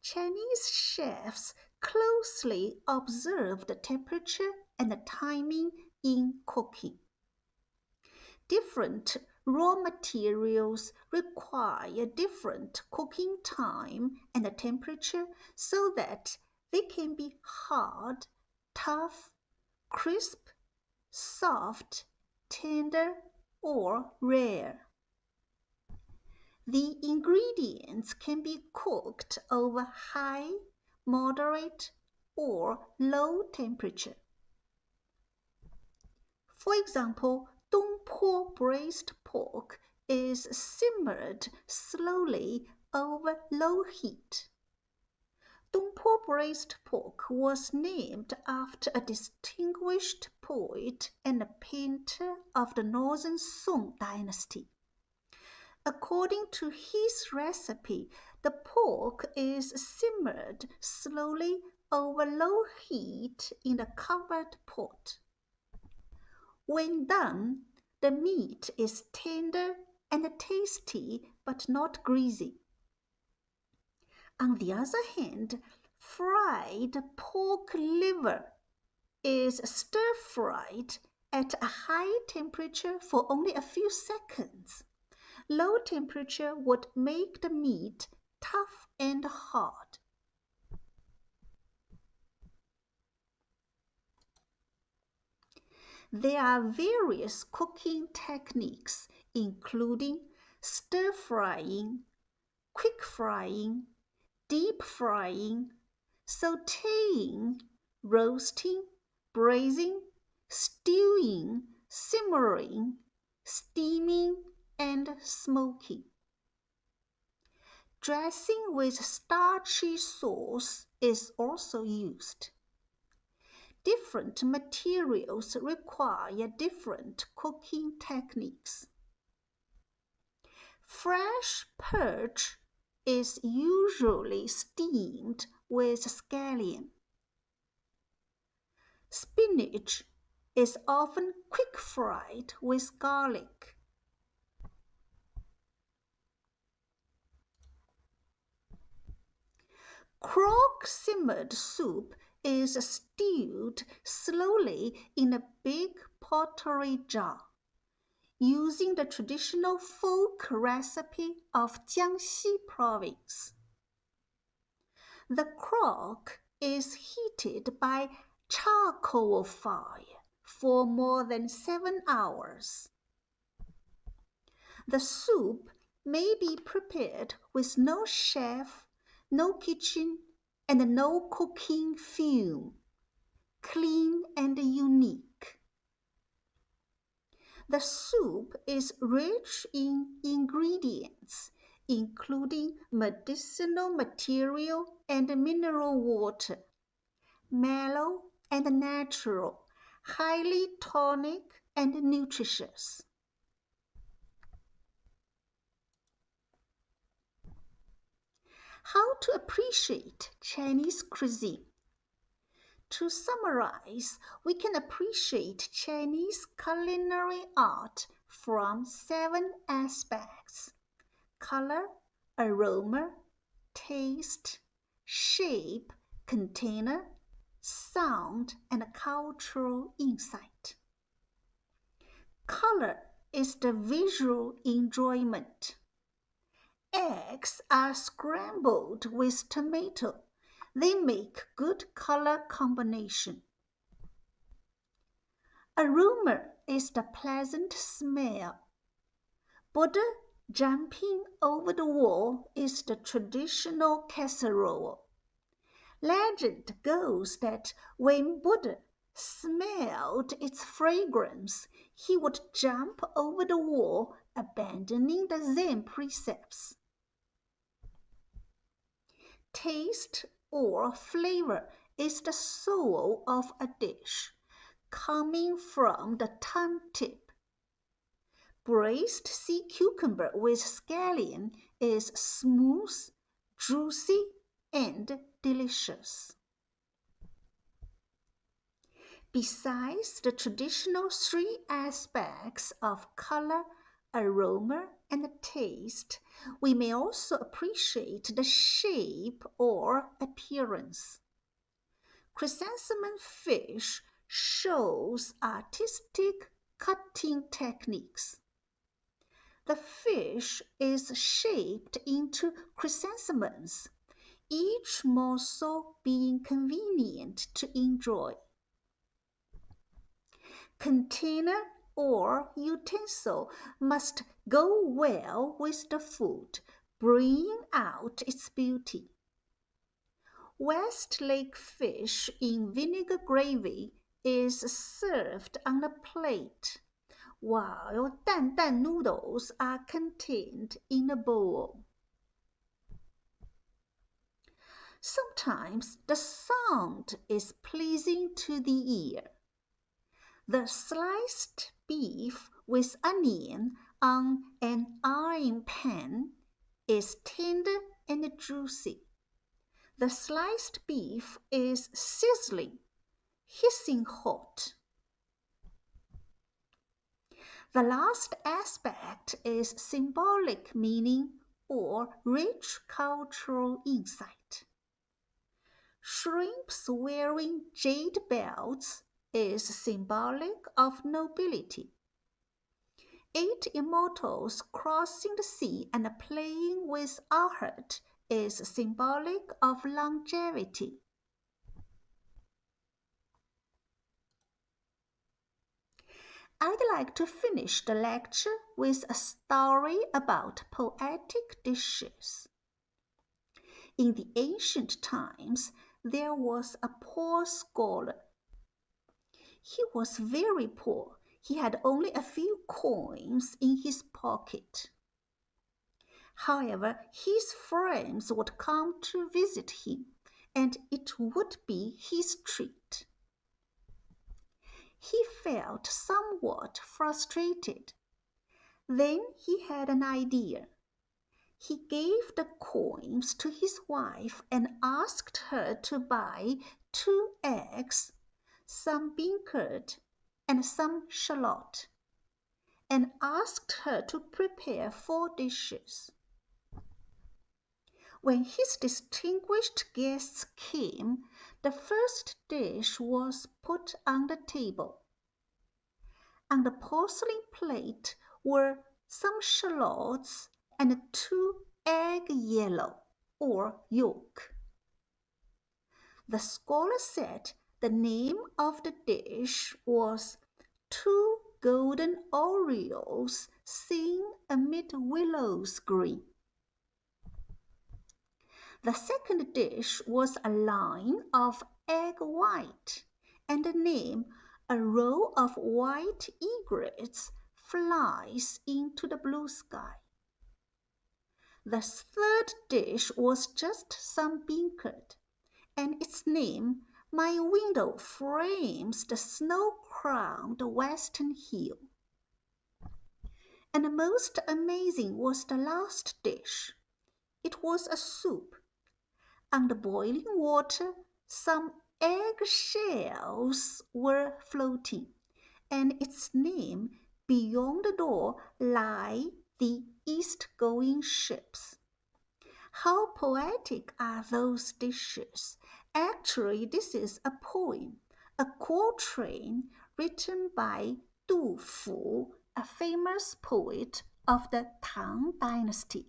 Chinese chefs closely observe the temperature and the timing in cooking. Different raw materials require different cooking time and temperature so that they can be hard, tough, crisp, soft, tender, or rare. The ingredients can be cooked over high, moderate, or low temperature. For example, Dongpo braised pork is simmered slowly over low heat. Dongpo braised pork was named after a distinguished poet and painter of the Northern Song dynasty. According to his recipe, the pork is simmered slowly over low heat in a covered pot. When done, the meat is tender and tasty but not greasy. On the other hand, Fried pork liver is stir-fried at a high temperature for only a few seconds. Low temperature would make the meat tough and hard. There are various cooking techniques, including stir-frying, quick frying, deep frying, sautéing, roasting, braising, stewing, simmering, steaming, and smoking. Dressing with starchy sauce is also used. Different materials require different cooking techniques. Fresh perch is usually steamed with scallion. Spinach is often quick fried with garlic. Croque simmered soup is stewed slowly in a big pottery jar, using the traditional folk recipe of Jiangxi province. The croque is heated by charcoal fire for more than 7 hours. The soup may be prepared with no chef, no kitchen, and no cooking fume. Clean and unique. The soup is rich in ingredients, including medicinal material and mineral water, mellow and natural, highly tonic and nutritious. How to appreciate Chinese cuisine? To summarize, we can appreciate Chinese culinary art from 7 aspects: color, aroma, taste, shape, container, sound, and cultural insight. Color is the visual enjoyment. Eggs are scrambled with tomato. They make good color combination. Aroma is the pleasant smell. Buddha jumping over the wall is the traditional casserole. Legend goes that when Buddha smelled its fragrance, he would jump over the wall, abandoning the Zen precepts. Taste or flavor is the soul of a dish, coming from the tongue tip. Braised sea cucumber with scallion is smooth, juicy, and delicious. Besides the traditional 3 aspects of color, aroma, and taste, we may also appreciate the shape or appearance. Chrysanthemum fish shows artistic cutting techniques. The fish is shaped into chrysanthemums, each morsel being convenient to enjoy. Container or utensil must go well with the food, bringing out its beauty. Westlake fish in vinegar gravy is served on a plate, while dan noodles are contained in a bowl. Sometimes the sound is pleasing to the ear. The sliced beef with onion on an iron pan is tender and juicy. The sliced beef is sizzling, hissing hot. The last aspect is symbolic meaning or rich cultural insight. Shrimps wearing jade belts is symbolic of nobility. 8 immortals crossing the sea and playing with art is symbolic of longevity. I'd like to finish the lecture with a story about poetic dishes. In the ancient times, there was a poor scholar. He was very poor. He had only a few coins in his pocket. However, his friends would come to visit him, and it would be his treat. He felt somewhat frustrated. Then he had an idea. He gave the coins to his wife and asked her to buy 2 eggs, some bean curd, and some shallot, and asked her to prepare 4 dishes. When his distinguished guests came, the first dish was put on the table. On the porcelain plate were some shallots and 2 egg yellow or yolk. The scholar said the name of the dish was 2 golden orioles seen amid willows green. The second dish was a line of egg white, and the name, a row of white egrets flies into the blue sky. The third dish was just some bean curd, and its name, my window frames the snow-crowned western hill. And most amazing was the last dish. It was a soup. On the boiling water, some egg shells were floating, and its name, beyond the door lie the east-going ships. How poetic are those dishes! Actually, this is a poem, a quatrain written by Du Fu, a famous poet of the Tang Dynasty.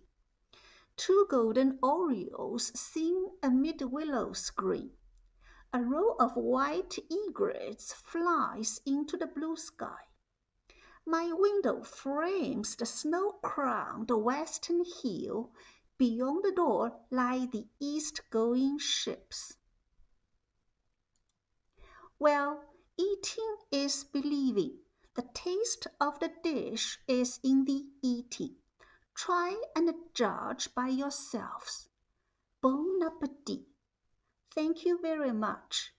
2 golden orioles seen amid willows green. A row of white egrets flies into the blue sky. My window frames the snow-crowned western hill. Beyond the door lie the east-going ships. Well, eating is believing. The taste of the dish is in the eating. Try and judge by yourselves. Bon appetit. Thank you very much.